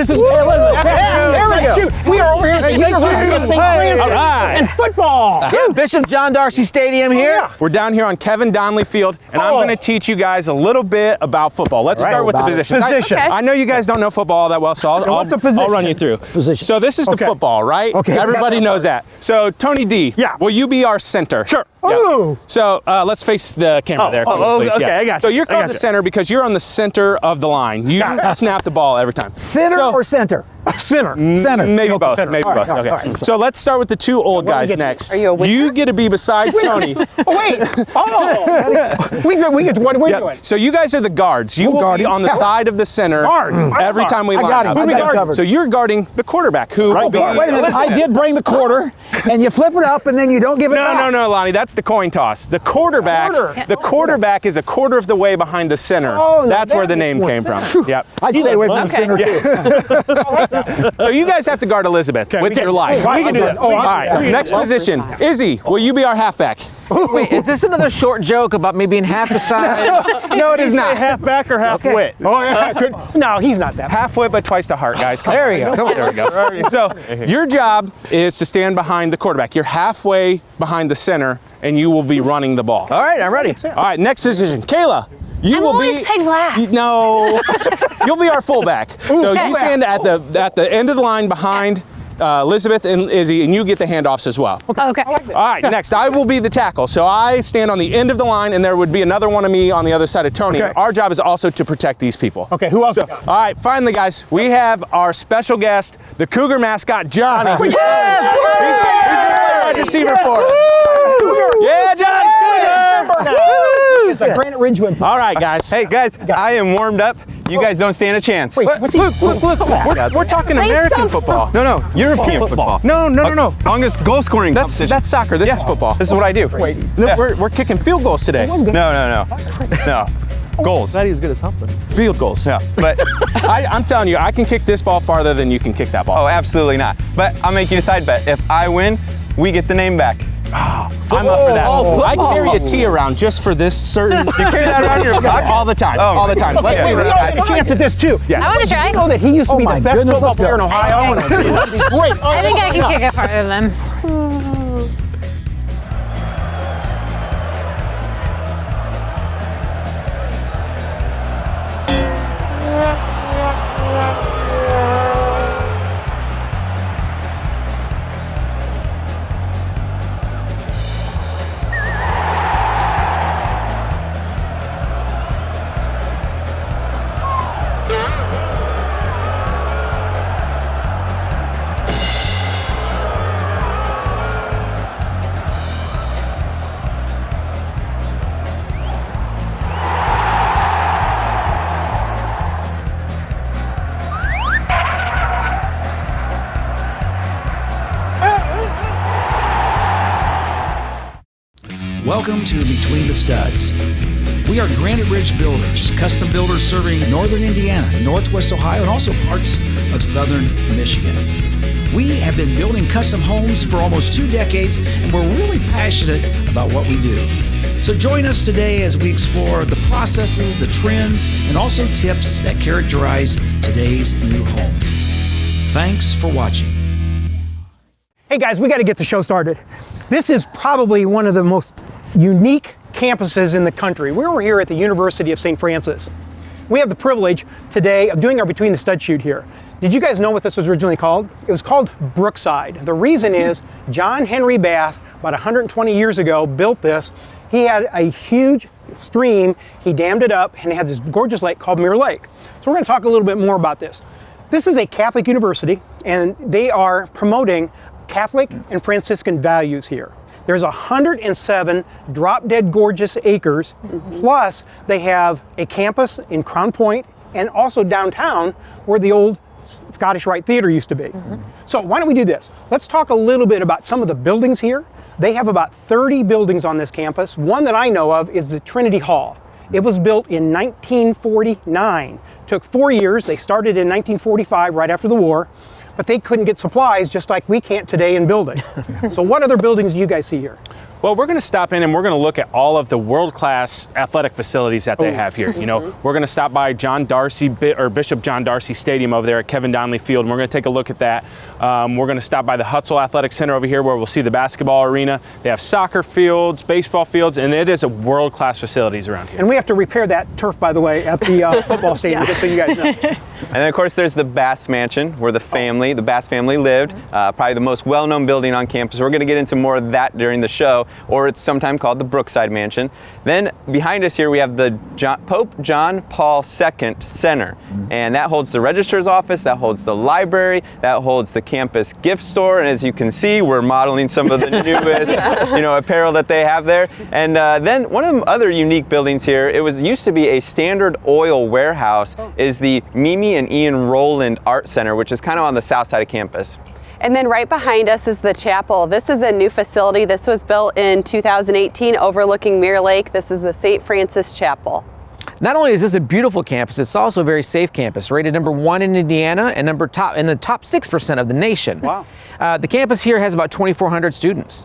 this is Elizabeth. There we go. We are over here at the University of St. Francis and football. Yeah, Bishop John Darcy Stadium here. We're down here on Kevin Donnelly Field, and I'm going to teach you guys a little bit about football. Let's start with the position. I know you guys don't know football all that well, so I'll run you through. Position. So this is the football, right? Okay. Everybody knows that. So Tony D, will you be our center? Sure. Yep. So let's face the camera there, please. Okay, I got you. So you're called the center because you're on the center of the line. You snap the ball every time. Center or center? Center. Center. Maybe both. Center. Maybe both. Okay. Right. So let's start with the two old guys next. Are you a winner? You get to be beside Tony. Wait. We get what are we doing? So you guys are the guards. You will be on the side of the center every time we line up. I got him. So you're guarding the quarterback, who will be. Wait a minute. I did bring the quarter, and you flip it up, and then you don't give it back. No, Lonnie. That's the coin toss. The quarterback is a quarter of the way behind the center. That's where the name came from. Yep. I stay away from the center too. So you guys have to guard Elizabeth with your life. We can do that. All right. Next position. Izzy, will you be our halfback? Wait, is this another short joke about me being half the size? No, it is not. Half back or half wit? Oh, yeah. No, he's not that. Half wit, but twice the heart, guys. There we go. Come on. There we go. So your job is to stand behind the quarterback. You're halfway behind the center, and you will be running the ball. All right, I'm ready. All right, next position. Kayla, you will be. I'm always pegged last. No, you'll be our fullback. So you stand at the end of the line behind Elizabeth and Izzy, and you get the handoffs as well. Okay. All right, next, I will be the tackle. So I stand on the end of the line, and there would be another one of me on the other side of Tony. Okay. Our job is also to protect these people. Okay, who else? All right, finally, guys, we have our special guest, the Cougar mascot, Johnny. He's going to play wide receiver for us. Yeah, Johnny! It's like Granite Ridge win. All right, guys. Hey, guys, I am warmed up. You guys don't stand a chance. Wait, what's he? Look. We're talking American football. No, European football. No. Longest goal scoring That's soccer. This is football. This is what I do. Wait. No, we're kicking field goals today. No. Goals. That he was good at something. Field goals. No, but I'm telling you, I can kick this ball farther than you can kick that ball. oh, absolutely not. But I'll make you a side bet. If I win, we get the name back. I'm up for that. I carry a tee around just for this certain. You carry that around your back all the time. All the time. Let's be real, guys. A chance at this too. Yes. I want to try. You know that he used to be the best goodness, football let's go. player in Ohio. Great. I think I can kick it farther than. Welcome to Between the Studs. We are Granite Ridge Builders, custom builders serving northern Indiana, northwest Ohio, and also parts of southern Michigan. We have been building custom homes for almost 2 decades, and we're really passionate about what we do. So join us today as we explore the processes, the trends, and also tips that characterize today's new home. Thanks for watching. Hey guys, we got to get the show started. This is probably one of the most unique campuses in the country. We're here at the University of St. Francis. We have the privilege today of doing our Between the Studs shoot here. Did you guys know what this was originally called? It was called Brookside. The reason is John Henry Bass, about 120 years ago, built this. He had a huge stream, he dammed it up, and it has this gorgeous lake called Mirror Lake. So we're going to talk a little bit more about this. This is a Catholic university, and they are promoting Catholic and Franciscan values here. There's 107 drop-dead gorgeous acres, plus they have a campus in Crown Point and also downtown where the old Scottish Rite Theatre used to be. So why don't we do this? Let's talk a little bit about some of the buildings here. They have about 30 buildings on this campus. One that I know of is the Trinity Hall. It was built in 1949. Took 4 years. They started in 1945, right after the war. But they couldn't get supplies just like we can't today in building. So what other buildings do you guys see here? Well, we're going to stop in and we're going to look at all of the world-class athletic facilities that they have here. You know, we're going to stop by Bishop John Darcy Stadium over there at Kevin Donnelly Field, and we're going to take a look at that. We're going to stop by the Hutzel Athletic Center over here, where we'll see the basketball arena. They have soccer fields, baseball fields, and it is a world-class facilities around here. And we have to repair that turf, by the way, at the football stadium, just so you guys know. And then of course there's the Bass Mansion, where the Bass family lived. Probably the most well-known building on campus. We're going to get into more of that during the show, or it's sometimes called the Brookside Mansion. Then behind us here we have the Pope John Paul II Center, and that holds the registrar's office, that holds the library, that holds the campus gift store, and as you can see, we're modeling some of the newest, apparel that they have there. And then one of the other unique buildings here, used to be a Standard Oil warehouse, is the Mimi and Ian Rowland Art Center, which is kind of on the south side of campus. And then right behind us is the chapel. This is a new facility. This was built in 2018 overlooking Mirror Lake. This is the St. Francis Chapel. Not only is this a beautiful campus, it's also a very safe campus, rated #1 in Indiana and in the top 6% of the nation. Wow. The campus here has about 2,400 students.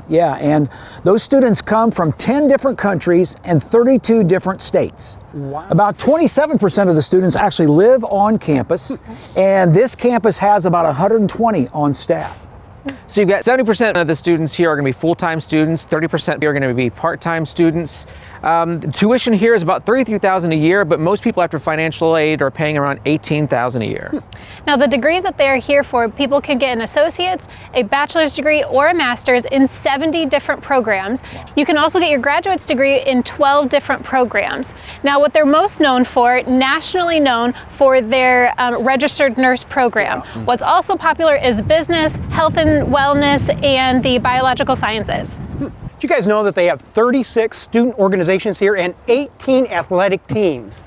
Yeah, and those students come from 10 different countries and 32 different states. Wow. About 27% of the students actually live on campus, and this campus has about 120 on staff. So you've got 70% of the students here are going to be full-time students, 30% are going to be part-time students. The tuition here is about $33,000 a year, but most people after financial aid are paying around $18,000 a year. Now the degrees that they are here for, people can get an associate's, a bachelor's degree, or a master's in 70 different programs. You can also get your graduate's degree in 12 different programs. Now what they're most known for, nationally known for their registered nurse program. What's also popular is business, health and wellness, and the biological sciences. Do you guys know that they have 36 student organizations here and 18 athletic teams?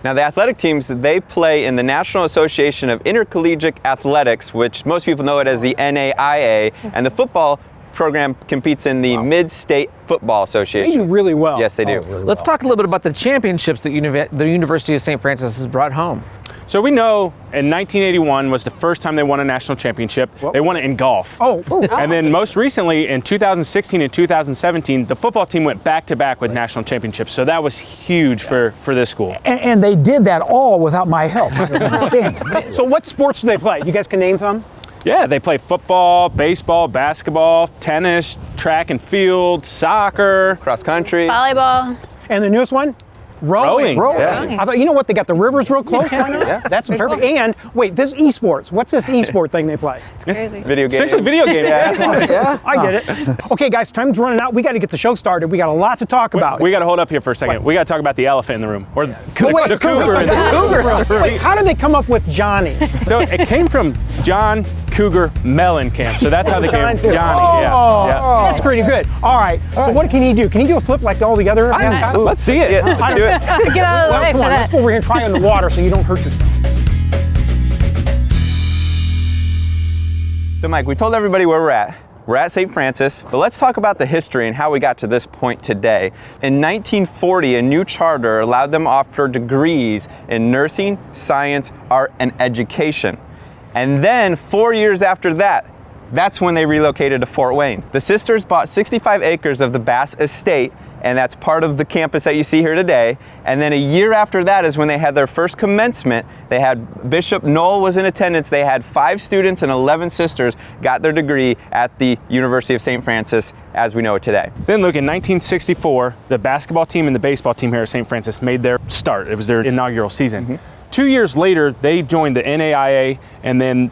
Now the athletic teams, they play in the National Association of Intercollegiate Athletics, which most people know it as the NAIA, and the football program competes in the Mid-State Football Association. They do really well. Yes, they do. Really Let's talk a little bit about the championships that the University of St. Francis has brought home. So we know in 1981 was the first time they won a national championship. They won it in golf. And then most recently in 2016 and 2017, the football team went back-to-back with national championships. So that was huge for this school. And they did that all without my help. So what sports do they play? You guys can name some? Yeah, they play football, baseball, basketball, tennis, track and field, soccer, cross country, volleyball. And the newest one? Rowing. Yeah. I thought, you know what, they got the rivers real close. Why not? Yeah. That's perfect. And wait, this esports. What's this esport thing they play? It's crazy. video game. Essentially video games. I get it. Okay, guys, time's running out. We got to get the show started. We got a lot to talk about. We got to hold up here for a second. We got to talk about the elephant in the room, or the Wait, cougar in the room. Wait, how did they come up with Johnny? So it came from John Cougar Mellencamp. So that's how they came. John. Johnny. Yeah. That's pretty good. All right. So what can he do? Can he do a flip like all the other mascots? Let's see it. Let's do it. Get out of the way Come for on, let's that. go over here and try on the water so you don't hurt yourself. So Mike, we told everybody where we're at. We're at St. Francis, but let's talk about the history and how we got to this point today. In 1940, a new charter allowed them to offer degrees in nursing, science, art, and education. And then 4 years after that, that's when they relocated to Fort Wayne. The sisters bought 65 acres of the Bass Estate, and that's part of the campus that you see here today. And then a year after that is when they had their first commencement. They had Bishop Knoll was in attendance. They had 5 students and 11 sisters got their degree at the University of St. Francis as we know it today. Then look, in 1964, the basketball team and the baseball team here at St. Francis made their start. It was their inaugural season. 2 years later, they joined the NAIA, and then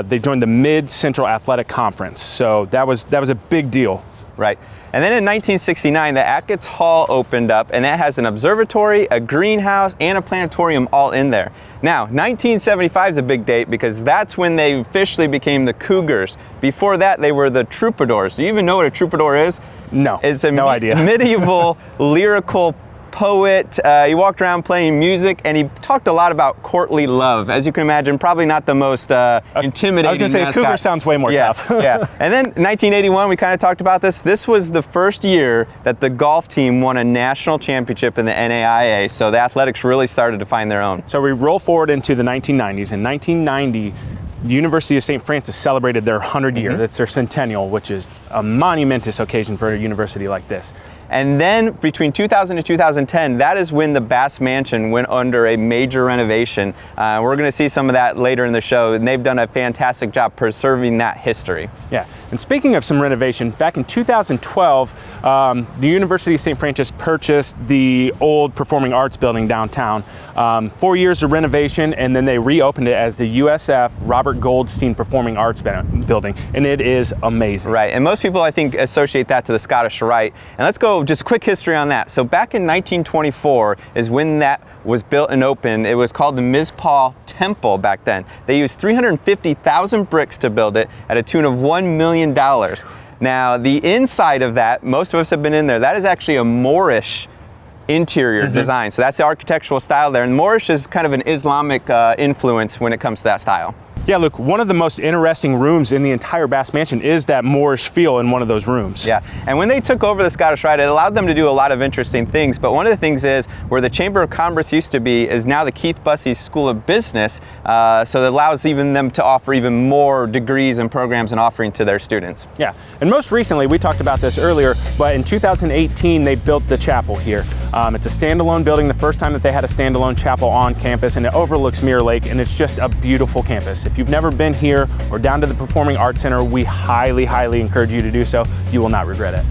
they joined the Mid-Central Athletic Conference. So that was a big deal. Right. And then in 1969, the Achatz Hall opened up, and that has an observatory, a greenhouse, and a planetarium all in there. Now, 1975 is a big date because that's when they officially became the Cougars. Before that, they were the Troubadours. Do you even know what a troubadour is? No, It's a no idea. medieval lyrical poet. He walked around playing music, and he talked a lot about courtly love. As you can imagine, probably not the most intimidating I was going to say, mascot. Cougar sounds way more tough. Yeah. And then 1981, we kind of talked about this. This was the first year that the golf team won a national championship in the NAIA, so the athletics really started to find their own. So we roll forward into the 1990s. In 1990, the University of St. Francis celebrated their 100 year. That's their centennial, which is a monumentous occasion for a university like this. And then between 2000 and 2010, that is when the Bass Mansion went under a major renovation. We're going to see some of that later in the show, and they've done a fantastic job preserving that history. Yeah, and speaking of some renovation, back in 2012, the University of St. Francis purchased the old Performing Arts building downtown. 4 years of renovation, and then they reopened it as the USF Robert Goldstein Performing Arts building, and it is amazing. Right, and most people I think associate that to the Scottish Rite. And let's go just a quick history on that. So back in 1924 is when that was built and opened. It was called the MIZPAH Temple back then. They used 350,000 bricks to build it at a tune of $1 million. Now the inside of that, most of us have been in there, that is actually a Moorish interior design. So that's the architectural style there. And Moorish is kind of an Islamic influence when it comes to that style. Yeah, look, one of the most interesting rooms in the entire Bass Mansion is that Moorish feel in one of those rooms. Yeah, and when they took over the Scottish Rite, it allowed them to do a lot of interesting things. But one of the things is where the Chamber of Commerce used to be is now the Keith Bussey School of Business. So that allows even them to offer even more degrees and programs and offering to their students. Yeah, and most recently, we talked about this earlier, but in 2018, they built the chapel here. It's a standalone building, the first time that they had a standalone chapel on campus, and it overlooks Mirror Lake, and it's just a beautiful campus. If you've never been here or down to the Performing Arts Center, we highly, highly encourage you to do so. You will not regret it.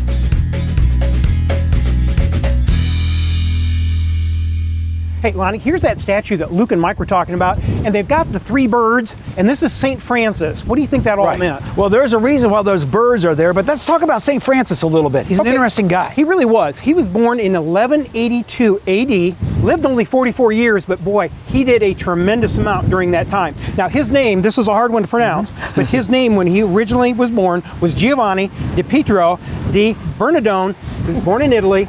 Hey, Lonnie, here's that statue that Luke and Mike were talking about, and they've got the three birds, and this is St. Francis. What do you think that all meant? Well, there's a reason why those birds are there, but let's talk about St. Francis a little bit. He's an interesting guy. He really was. He was born in 1182 AD, lived only 44 years, but boy, he did a tremendous amount during that time. Now, his name, this is a hard one to pronounce, but his name when he originally was born was Giovanni di Pietro di Bernardone. He was born in Italy.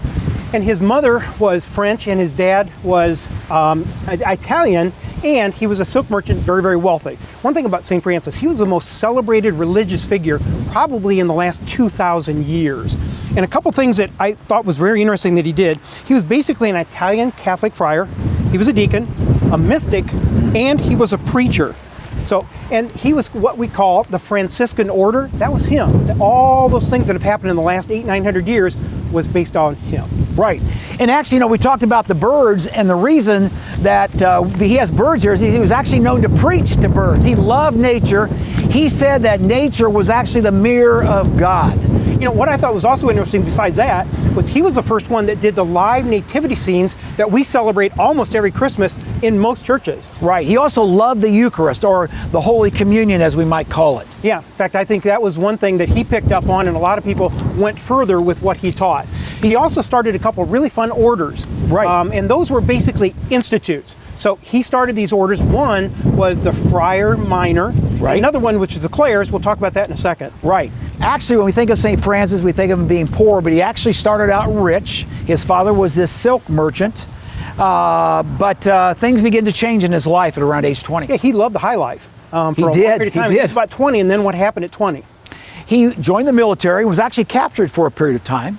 And his mother was French and his dad was Italian, and he was a silk merchant, very, very wealthy. One thing about St. Francis, he was the most celebrated religious figure probably in the last 2,000 years. And a couple things that I thought was very interesting that he did, he was basically an Italian Catholic friar, he was a deacon, a mystic, and he was a preacher. So, and he was what we call the Franciscan order. That was him. All those things that have happened in the last 800-900 years was based on him. Right. And actually, you know, we talked about the birds, and the reason that he has birds here is he was actually known to preach to birds. He loved nature. He said that nature was actually the mirror of God. You know, what I thought was also interesting besides that was he was the first one that did the live nativity scenes that we celebrate almost every Christmas in most churches. Right. He also loved the Eucharist, or the Holy Communion as we might call it. Yeah. In fact, I think that was one thing that he picked up on, and a lot of people went further with what he taught. He also started a couple really fun orders. Right. And those were basically institutes. So he started these orders. One was the Friar Minor. Right. Another one, which is the Clares. We'll talk about that in a second. Right. Actually, when we think of St. Francis, we think of him being poor, but he actually started out rich. His father was this silk merchant. But things began to change in his life at around age 20. Yeah, he loved the high life. For a He long did. period of time. He He was did. about 20, and then what happened at 20? He joined the military, was actually captured for a period of time.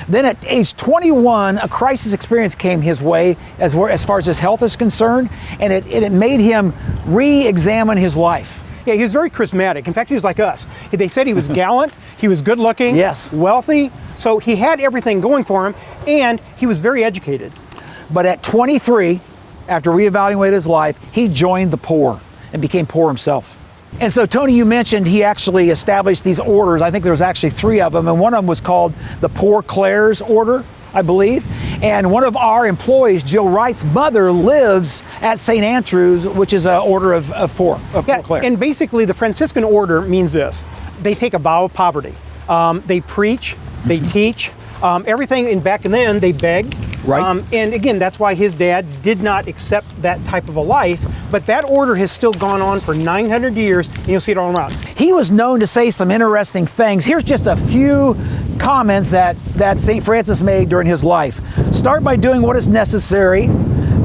Then at age 21, a crisis experience came his way as far as his health is concerned, and it made him re-examine his life. Yeah, he was very charismatic. In fact, he was like us. They said he was gallant, he was good looking, Yes. wealthy, so he had everything going for him, and he was very educated. But at 23, after reevaluating his life, he joined the poor and became poor himself. And so, Tony, you mentioned he actually established these orders. I think there was actually 3 of them, and one of them was called the Poor Clares Order, I believe. And one of our employees, Jill Wright's mother, lives at St. Andrew's, which is an order of poor Clare. And basically the Franciscan order means this. They take a vow of poverty. They preach, they teach, everything, and back then they begged. Right. And again, that's why his dad did not accept that type of a life, but that order has still gone on for 900 years, and you'll see it all around. He was known to say some interesting things. Here's just a few comments that St. Francis made during his life. Start by doing what is necessary,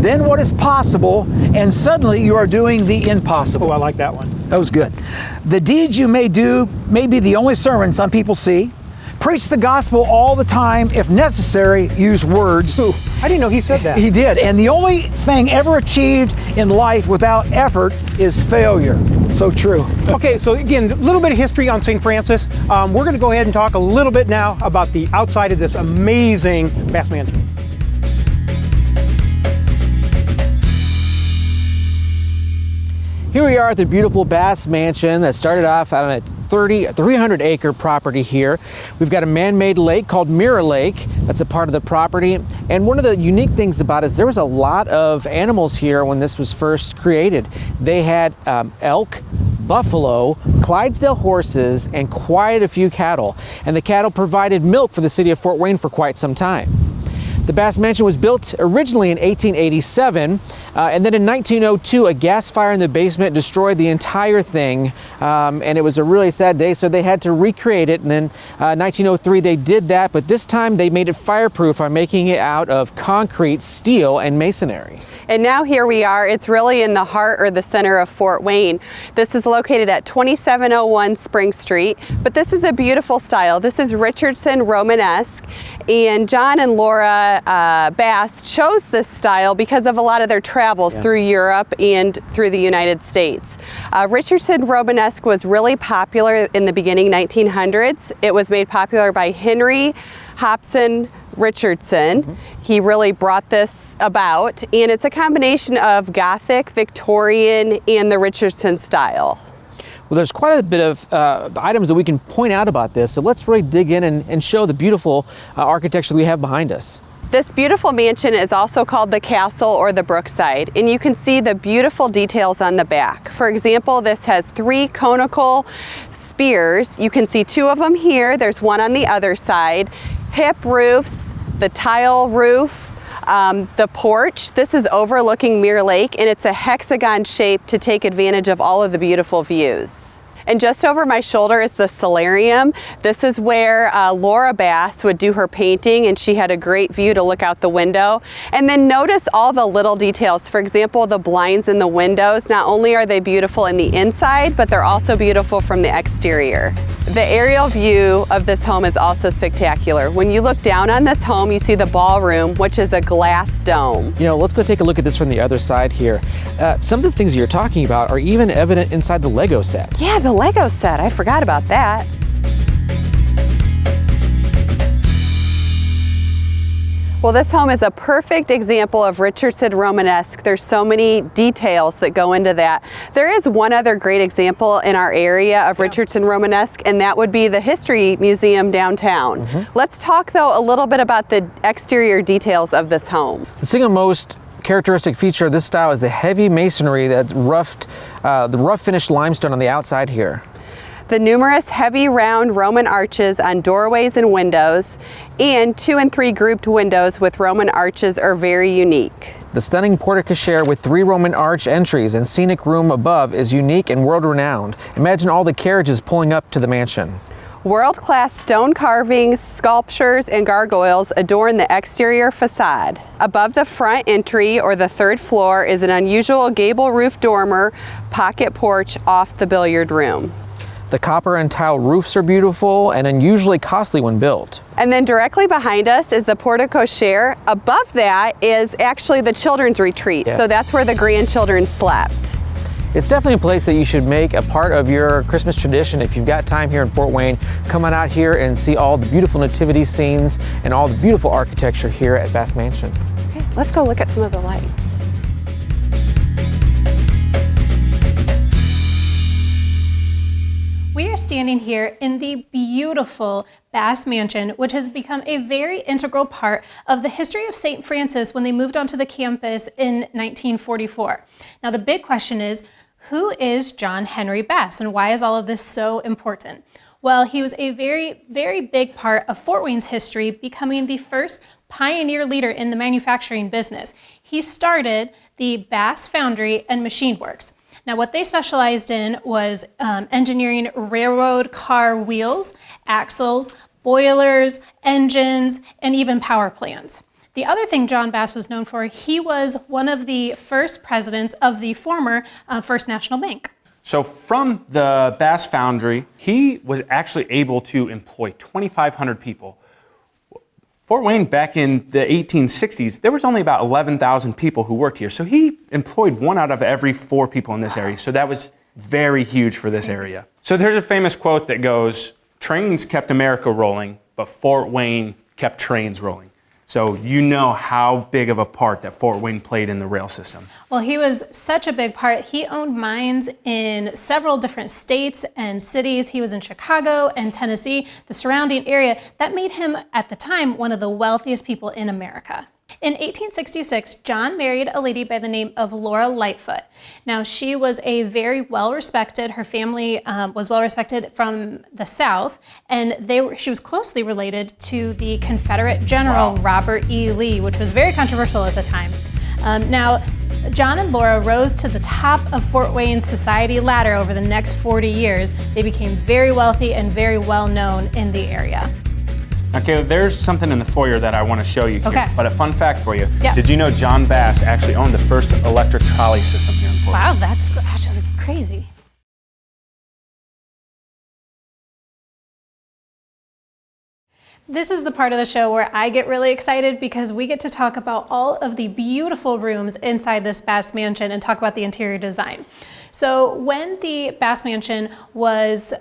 then what is possible, and suddenly you are doing the impossible. Oh, I like that one. That was good. The deeds you may do may be the only sermon some people see. preach the gospel all the time. If necessary, use words. Ooh, I didn't know he said that. He did. And the only thing ever achieved in life without effort is failure. So true. Okay, so again, a little bit of history on St. Francis. We're going to go ahead and talk a little bit now about the outside of this amazing Bass Mansion. Here we are at the beautiful Bass Mansion that started off on a 300-acre property here. We've got a man-made lake called Mirror Lake that's a part of the property. And one of the unique things about it is there was a lot of animals here when this was first created. They had elk, buffalo, Clydesdale horses, and quite a few cattle. And the cattle provided milk for the city of Fort Wayne for quite some time. The Bass Mansion was built originally in 1887, and then in 1902, a gas fire in the basement destroyed the entire thing, and it was a really sad day, so they had to recreate it, and then 1903 they did that, but this time they made it fireproof by making it out of concrete, steel, and masonry. And now here we are, it's really in the heart or the center of Fort Wayne. This is located at 2701 Spring Street, but this is a beautiful style. This is Richardson Romanesque, and John and Laura Bass chose this style because of a lot of their travels through Europe and through the United States. Richardson Romanesque was really popular in the beginning 1900s. It was made popular by Henry Hobson Richardson. He really brought this about, and it's a combination of Gothic, Victorian, and the Richardson style. Well, there's quite a bit of items that we can point out about this, so let's really dig in and show the beautiful architecture we have behind us. This beautiful mansion is also called the Castle or the Brookside, and you can see the beautiful details on the back. For example, this has 3 conical spears. You can see 2 of them here. There's one on the other side. Hip roofs, the tile roof, the porch. This is overlooking Mirror Lake, and it's a hexagon shape to take advantage of all of the beautiful views. And just over my shoulder is the solarium. This is where Laura Bass would do her painting, and she had a great view to look out the window. And then notice all the little details. For example, the blinds in the windows. Not only are they beautiful in the inside, but they're also beautiful from the exterior. The aerial view of this home is also spectacular. When you look down on this home, you see the ballroom, which is a glass dome. You know, let's go take a look at this from the other side here. Some of the things that you're talking about are even evident inside the Lego set. Yeah, the Lego set. I forgot about that. Well, this home is a perfect example of Richardson Romanesque. There's so many details that go into that. There is one other great example in our area of Richardson Romanesque, and that would be the History Museum downtown. Let's talk, though, a little bit about the exterior details of this home. The single most characteristic feature of this style is the heavy masonry that the rough finished limestone on the outside here. The numerous heavy round Roman arches on doorways and windows, and 2 and 3 grouped windows with Roman arches are very unique. The stunning porte-cochere with 3 Roman arch entries and scenic room above is unique and world-renowned. Imagine all the carriages pulling up to the mansion. World-class stone carvings, sculptures, and gargoyles adorn the exterior facade. Above the front entry, or the 3rd floor, is an unusual gable roof dormer pocket porch off the billiard room. The copper and tile roofs are beautiful and unusually costly when built. And then directly behind us is the porte-cochere. Above that is actually the children's retreat. So that's where the grandchildren slept. It's definitely a place that you should make a part of your Christmas tradition. If you've got time here in Fort Wayne, come on out here and see all the beautiful nativity scenes and all the beautiful architecture here at Bass Mansion. Okay, let's go look at some of the lights. We are standing here in the beautiful Bass Mansion, which has become a very integral part of the history of St. Francis when they moved onto the campus in 1944. Now, the big question is, who is John Henry Bass, and why is all of this so important? Well, he was a very, very big part of Fort Wayne's history, becoming the first pioneer leader in the manufacturing business. He started the Bass Foundry and Machine Works. Now, what they specialized in was engineering railroad car wheels, axles, boilers, engines, and even power plants. The other thing John Bass was known for, he was one of the first presidents of the former First National Bank. So from the Bass Foundry, he was actually able to employ 2,500 people. Fort Wayne, back in the 1860s, there was only about 11,000 people who worked here. So he employed 1 out of every 4 people in this area. So that was very huge for this area. So there's a famous quote that goes, "Trains kept America rolling, but Fort Wayne kept trains rolling." So you know how big of a part that Fort Wayne played in the rail system. Well, he was such a big part. He owned mines in several different states and cities. He was in Chicago and Tennessee, the surrounding area. That made him, at the time, one of the wealthiest people in America. In 1866, John married a lady by the name of Laura Lightfoot. Now, she was a very well-respected, her family was well-respected from the South, and she was closely related to the Confederate General Robert E. Lee, which was very controversial at the time. Now, John and Laura rose to the top of Fort Wayne's society ladder over the next 40 years. They became very wealthy and very well-known in the area. Okay, there's something in the foyer that I want to show you here. Okay. But a fun fact for you. Yeah. Did you know John Bass actually owned the first electric trolley system here in Fort Wayne? Wow, that's actually crazy. This is the part of the show where I get really excited because we get to talk about all of the beautiful rooms inside this Bass Mansion and talk about the interior design. So when the Bass Mansion was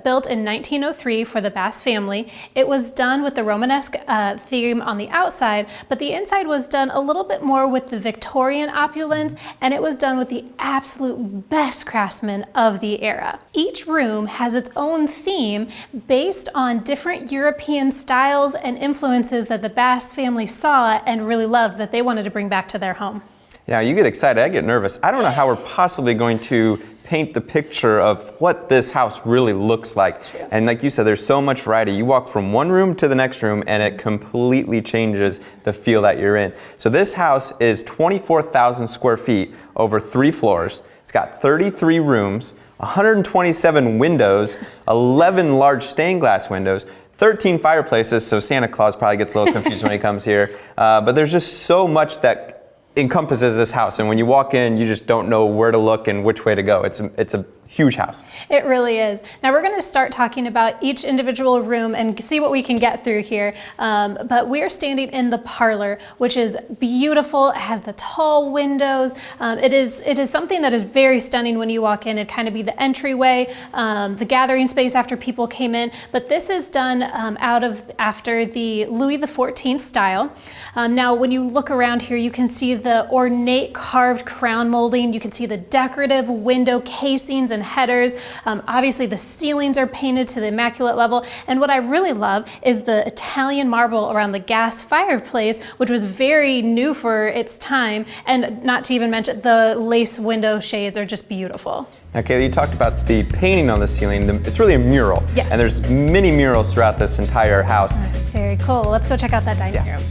built in 1903 for the Bass family, it was done with the Romanesque theme on the outside, but the inside was done a little bit more with the Victorian opulence, and it was done with the absolute best craftsmen of the era. Each room has its own theme based on different European styles and influences that the Bass family saw and really loved that they wanted to bring back to their home. Yeah, you get excited, I get nervous. I don't know how we're possibly going to paint the picture of what this house really looks like. And like you said, there's so much variety. You walk from one room to the next room and it completely changes the feel that you're in. So this house is 24,000 square feet over 3 floors. It's got 33 rooms, 127 windows, 11 large stained glass windows, 13 fireplaces, so Santa Claus probably gets a little confused when he comes here. But there's just so much that encompasses this house, and when you walk in, you just don't know where to look and which way to go. It's a huge house. It really is. Now we're going to start talking about each individual room and see what we can get through here. But we are standing in the parlor, which is beautiful. It has the tall windows. It is something that is very stunning when you walk in. It'd kind of be the entryway, the gathering space after people came in. But this is done after the Louis XIV style. Now when you look around here, you can see the ornate carved crown molding. You can see the decorative window casings and headers. Obviously the ceilings are painted to the immaculate level, and what I really love is the Italian marble around the gas fireplace, which was very new for its time, and not to even mention the lace window shades are just beautiful. Okay, you talked about the painting on the ceiling. It's really a mural, yes. And there's many murals throughout this entire house. Very cool. Let's go check out that dining room.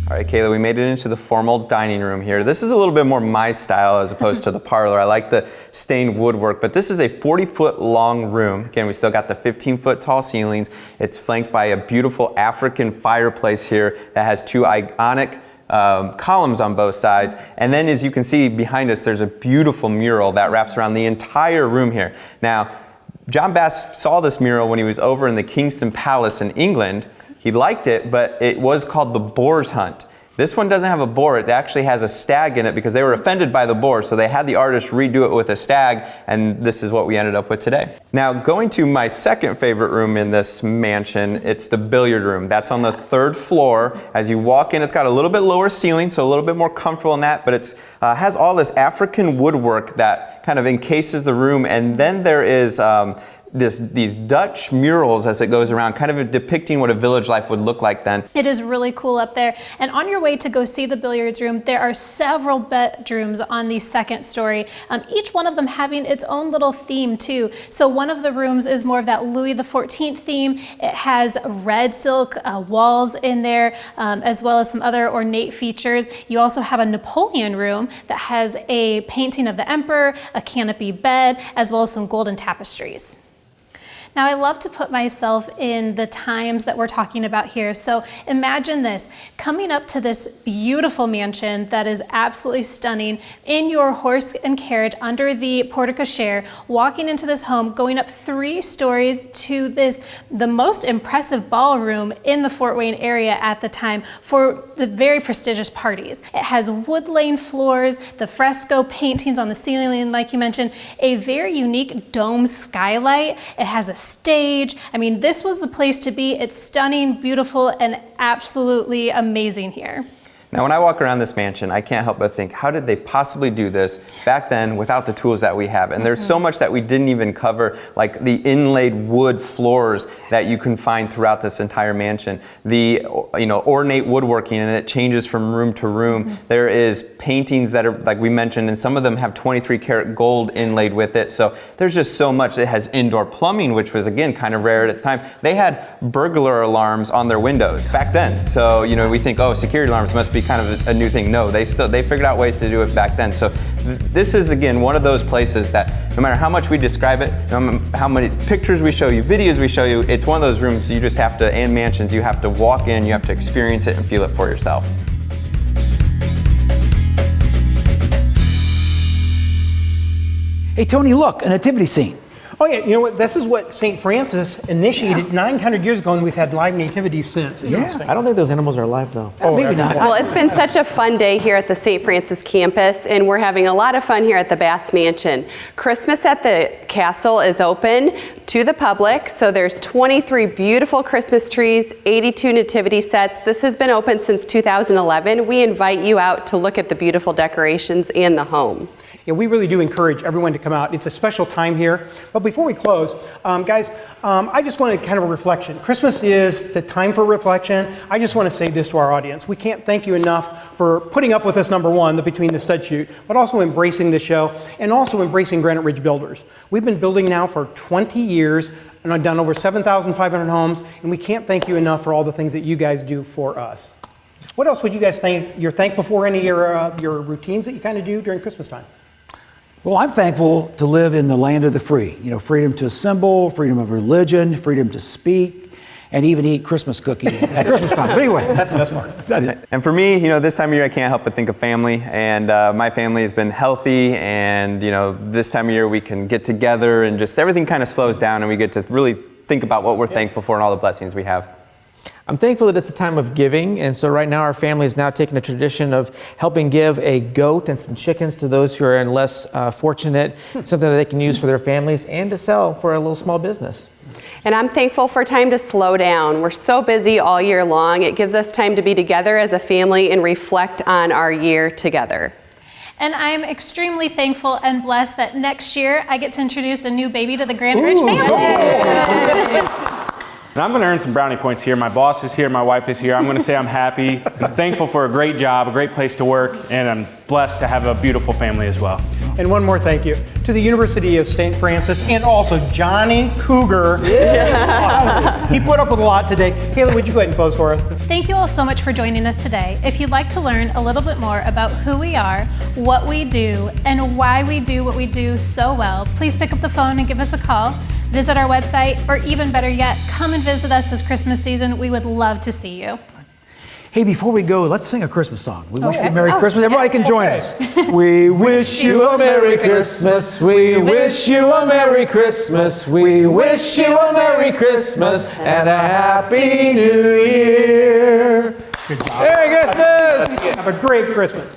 All right, Kayla, we made it into the formal dining room here. This is a little bit more my style as opposed to the parlor. I like the stained woodwork, but this is a 40-foot long room. Again, we still got the 15-foot tall ceilings. It's flanked by a beautiful African fireplace here that has 2 Ionic columns on both sides. And then as you can see behind us, there's a beautiful mural that wraps around the entire room here. Now, John Bass saw this mural when he was over in the Kingston Palace in England. He liked it, but it was called the Boar's Hunt. This one doesn't have a boar, it actually has a stag in it because they were offended by the boar, so they had the artist redo it with a stag, and this is what we ended up with today. Now, going to my second favorite room in this mansion, it's the billiard room. That's on the 3rd floor. As you walk in, it's got a little bit lower ceiling, so a little bit more comfortable in that, but it has all this African woodwork that kind of encases the room, and then there is these Dutch murals as it goes around, kind of depicting what a village life would look like then. It is really cool up there. And on your way to go see the billiards room, there are several bedrooms on the 2nd story, each one of them having its own little theme too. So one of the rooms is more of that Louis XIV theme. It has red silk walls in there, as well as some other ornate features. You also have a Napoleon room that has a painting of the emperor, a canopy bed, as well as some golden tapestries. Now, I love to put myself in the times that we're talking about here. So imagine this, coming up to this beautiful mansion that is absolutely stunning in your horse and carriage under the porte cochere, walking into this home, going up 3 stories to the most impressive ballroom in the Fort Wayne area at the time for the very prestigious parties. It has wood lane floors, the fresco paintings on the ceiling, like you mentioned, a very unique dome skylight. It has a stage. I mean, this was the place to be. It's stunning, beautiful, and absolutely amazing here. Now, when I walk around this mansion, I can't help but think, how did they possibly do this back then without the tools that we have? And there's so much that we didn't even cover, like the inlaid wood floors that you can find throughout this entire mansion. The ornate woodworking, and it changes from room to room. There is paintings that are, like we mentioned, and some of them have 23 karat gold inlaid with it. So there's just so much. It has indoor plumbing, which was, again, kind of rare at its time. They had burglar alarms on their windows back then. So, we think, oh, security alarms must be kind of a new thing. No, they figured out ways to do it back then. So this is, again, one of those places that no matter how much we describe it, how many pictures we show you, videos we show you, it's one of those rooms you just have to, and mansions, you have to walk in, you have to experience it and feel it for yourself. Hey, Tony, look, a nativity scene. Oh yeah, you know what? This is what St. Francis initiated 900 years ago, and we've had live nativities since. I don't think those animals are alive, though. Oh, maybe not. Well, it's been such a fun day here at the St. Francis campus, and we're having a lot of fun here at the Bass Mansion. Christmas at the castle is open to the public, so there's 23 beautiful Christmas trees, 82 nativity sets. This has been open since 2011. We invite you out to look at the beautiful decorations and the home. Yeah, we really do encourage everyone to come out. It's a special time here. But before we close, guys, I just want to kind of a reflection. Christmas is the time for reflection. I just want to say this to our audience. We can't thank you enough for putting up with us, number one, the Between the Stud Shoot, but also embracing the show and also embracing Granite Ridge Builders. We've been building now for 20 years and I've done over 7,500 homes, and we can't thank you enough for all the things that you guys do for us. What else would you guys think you're thankful for? Any of your routines that you kind of do during Christmas time? Well, I'm thankful to live in the land of the free. Freedom to assemble, freedom of religion, freedom to speak, and even eat Christmas cookies at Christmas time. But anyway, that's the best part. And for me, this time of year, I can't help but think of family. And my family has been healthy. And, this time of year, we can get together and just everything kind of slows down and we get to really think about what we're thankful for and all the blessings we have. I'm thankful that it's a time of giving, and so right now our family is now taking a tradition of helping give a goat and some chickens to those who are less fortunate, something that they can use for their families and to sell for a little small business. And I'm thankful for time to slow down. We're so busy all year long. It gives us time to be together as a family and reflect on our year together. And I'm extremely thankful and blessed that next year I get to introduce a new baby to the Granite Ridge family. And I'm going to earn some brownie points here. My boss is here, my wife is here. I'm going to say I'm happy, I'm thankful for a great job, a great place to work, and I'm blessed to have a beautiful family as well. And one more thank you to the University of St. Francis and also Johnny Cougar. Yes. He put up with a lot today. Kayla, would you go ahead and close for us? Thank you all so much for joining us today. If you'd like to learn a little bit more about who we are, what we do, and why we do what we do so well, please pick up the phone and give us a call. Visit our website, or even better yet, come and visit us this Christmas season. We would love to see you. Hey, before we go, let's sing a Christmas song. We wish you a Merry Christmas. Everybody can join us. We wish you a Merry Christmas. We wish you a Merry Christmas. We wish you a Merry Christmas and a Happy New Year. Good job. Merry Christmas. Have a great Christmas.